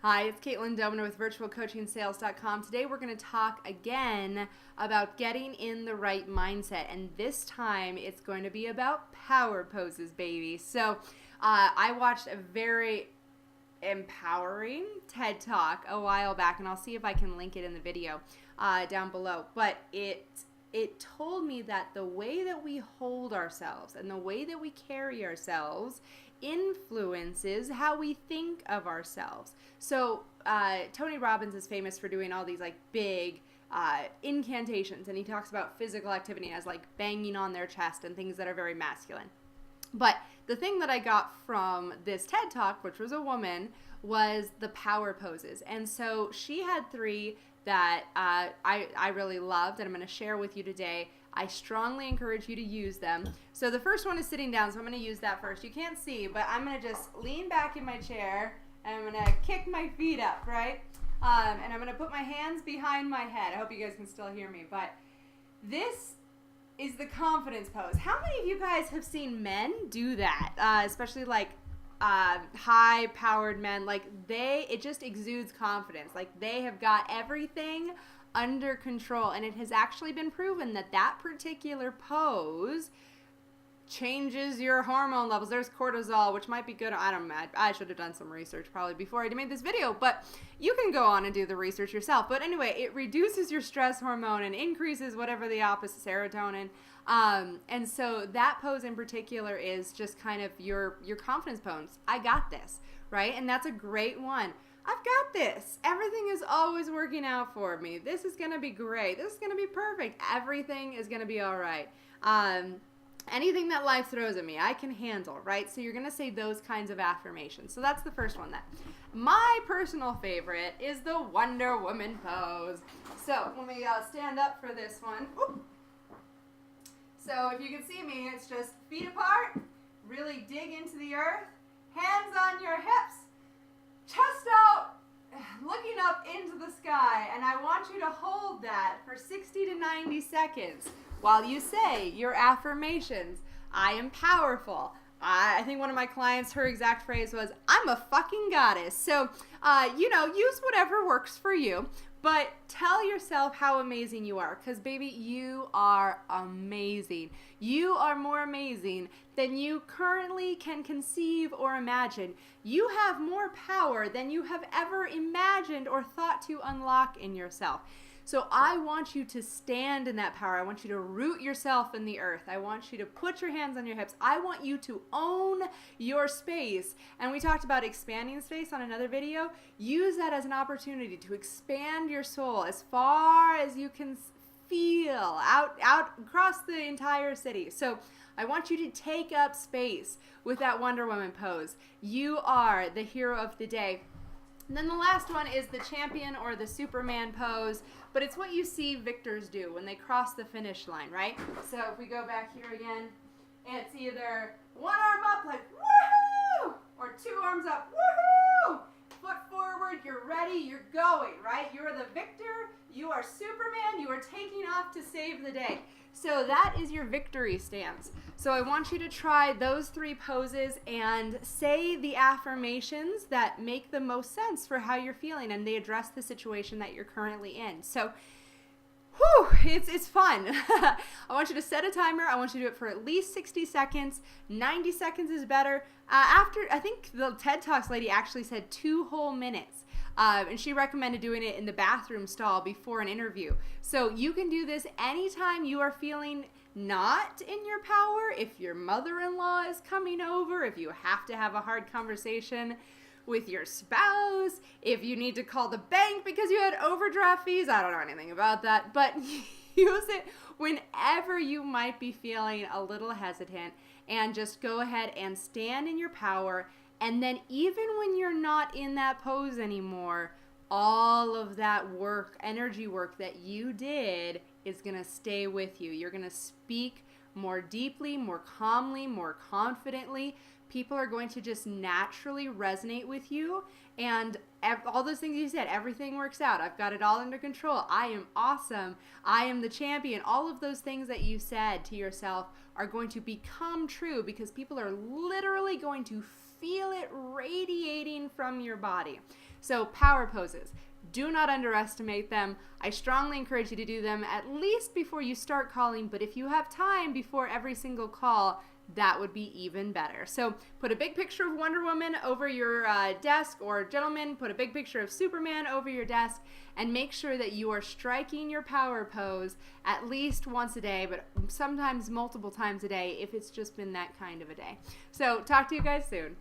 Hi, it's Caitlin Domino with virtualcoachingsales.com. Today we're going to talk again about getting in the right mindset, and this time it's going to be about power poses, baby. So I watched a very empowering TED Talk a while back, and I'll see if I can link it in the video down below, but it told me that the way that we hold ourselves and the way that we carry ourselves influences how we think of ourselves. So Tony Robbins is famous for doing all these like big incantations, and he talks about physical activity as like banging on their chest and things that are very masculine. But the thing that I got from this TED Talk, which was a woman, was the power poses. And so she had three that I really loved, and I'm going to share with you today. I strongly encourage you to use them. So the first one is sitting down, so I'm going to use that first. You can't see, but I'm going to just lean back in my chair, and I'm going to kick my feet up, right? And I'm going to put my hands behind my head. I hope you guys can still hear me, but this is the confidence pose. How many of you guys have seen men do that? Especially like high-powered men. Like it just exudes confidence. Like they have got everything under control, and it has actually been proven that that particular pose changes your hormone levels. There's cortisol, which might be good. I don't know. I should have done some research probably before I made this video, but you can go on and do the research yourself. But anyway, it reduces your stress hormone and increases whatever the opposite, serotonin. And so that pose in particular is just kind of your confidence pose. I got this, right? And that's a great one. I've got this. Everything is always working out for me. This is going to be great. This is going to be perfect. Everything is going to be all right. Anything that life throws at me, I can handle, right? So you're going to say those kinds of affirmations. So that's the first one. My personal favorite is the Wonder Woman pose. So let me stand up for this one. Oop. So if you can see me, it's just feet apart, really dig into the earth, hands on your hips, chest out, looking up into the sky, and I want you to hold that for 60 to 90 seconds while you say your affirmations. I am powerful. I think one of my clients, her exact phrase was, I'm a fucking goddess. So, use whatever works for you, but tell yourself how amazing you are, because baby, you are amazing. You are more amazing than you currently can conceive or imagine. You have more power than you have ever imagined or thought to unlock in yourself. So I want you to stand in that power. I want you to root yourself in the earth. I want you to put your hands on your hips. I want you to own your space. And we talked about expanding space on another video. Use that as an opportunity to expand your soul as far as you can feel out across the entire city. So I want you to take up space with that Wonder Woman pose. You are the hero of the day. And then the last one is the champion or the Superman pose, but it's what you see victors do when they cross the finish line, right? So if we go back here again, it's either one arm up like woohoo, or two arms up, woohoo, foot forward, you're ready, you're going, right? You are the victor, you are Superman, you are taking off to save the day. So that is your victory stance. So I want you to try those three poses and say the affirmations that make the most sense for how you're feeling and they address the situation that you're currently in. So, it's fun. I want you to set a timer. I want you to do it for at least 60 seconds. 90 seconds is better. I think the TED Talks lady actually said 2 whole minutes. And she recommended doing it in the bathroom stall before an interview. So you can do this anytime you are feeling not in your power, if your mother-in-law is coming over, if you have to have a hard conversation with your spouse, if you need to call the bank because you had overdraft fees. I don't know anything about that, but use it whenever you might be feeling a little hesitant, and just go ahead and stand in your power. And then even when you're not in that pose anymore, all of that work, energy work that you did is going to stay with you. You're going to speak more deeply, more calmly, more confidently. People are going to just naturally resonate with you. And all those things you said, everything works out. I've got it all under control. I am awesome. I am the champion. All of those things that you said to yourself are going to become true because people are literally going to feel it radiating from your body. So power poses. Do not underestimate them. I strongly encourage you to do them at least before you start calling, but if you have time before every single call, that would be even better. So put a big picture of Wonder Woman over your desk, or gentlemen, put a big picture of Superman over your desk, and make sure that you are striking your power pose at least once a day, but sometimes multiple times a day if it's just been that kind of a day. So talk to you guys soon.